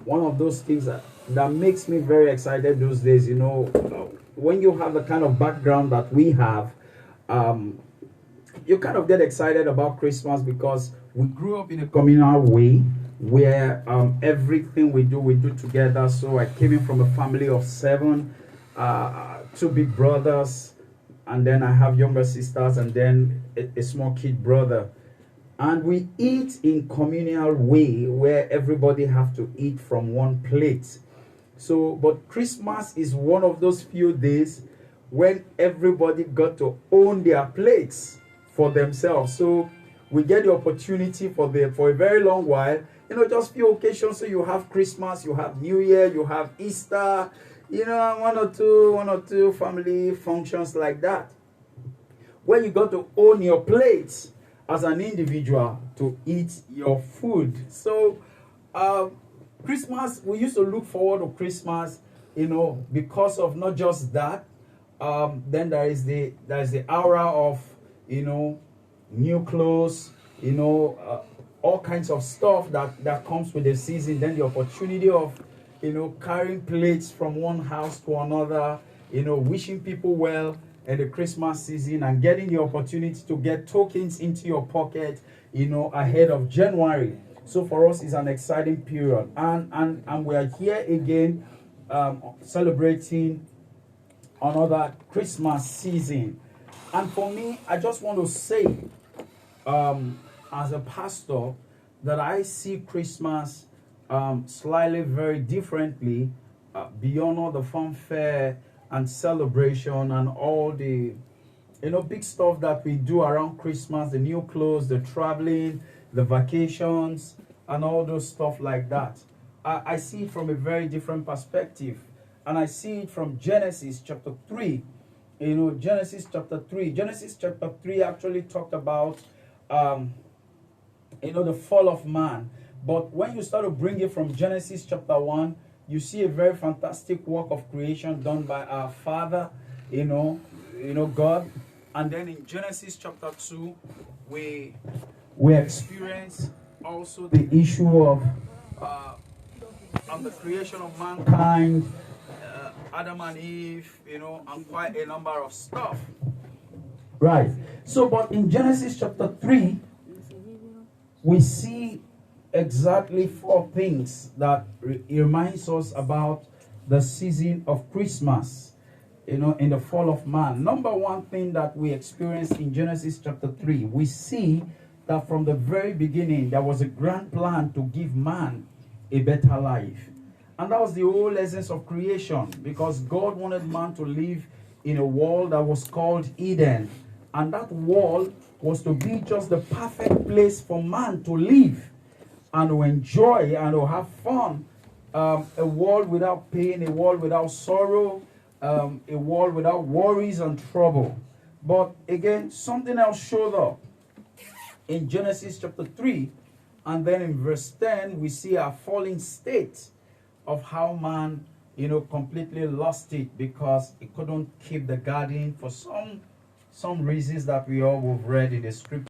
one of those things that makes me very excited those days, when you have the kind of background that we have, um, you kind of get excited about Christmas because we grew up in a communal way where everything we do together. So I came in from a family of seven, two big brothers, and then I have younger sisters, and then a small kid brother. And we eat in communal way where everybody have to eat from one plate. So, but Christmas is one of those few days when everybody got to own their plates for themselves. So we get the opportunity for a very long while, just few occasions. So you have Christmas, you have New Year, you have Easter, one or two family functions like that, where you got to own your plates as an individual to eat your food. So Christmas, we used to look forward to Christmas, because of not just that. Then there is the aura of new clothes, all kinds of stuff that comes with the season. Then the opportunity of carrying plates from one house to another, wishing people well at the Christmas season, and getting the opportunity to get tokens into your pocket, ahead of January. So for us, it's an exciting period, and we are here again, celebrating another Christmas season. And for me, I just want to say, as a pastor, that I see Christmas slightly very differently, beyond all the fanfare and celebration and all the big stuff that we do around Christmas, the new clothes, the traveling, the vacations, and all those stuff like that. I see it from a very different perspective. And I see it from Genesis chapter 3. Genesis chapter 3. Genesis chapter 3 actually talked about, the fall of man. But when you start to bring it from Genesis chapter 1, you see a very fantastic work of creation done by our Father, God. And then in Genesis chapter 2, we experience also the issue of the creation of mankind, Adam and Eve, and quite a number of stuff. Right. So, but in Genesis chapter 3, we see exactly 4 things that reminds us about the season of Christmas, in the fall of man. Number one thing that we experience in Genesis chapter 3, we see that from the very beginning, there was a grand plan to give man a better life. And that was the whole essence of creation, because God wanted man to live in a world that was called Eden. And that world was to be just the perfect place for man to live and to enjoy and to have fun. A world without pain, a world without sorrow, a world without worries and trouble. But again, something else showed up in Genesis chapter 3. And then in verse 10, we see our fallen state of how man, completely lost it because he couldn't keep the garden for some reasons that we all have read in the scripture.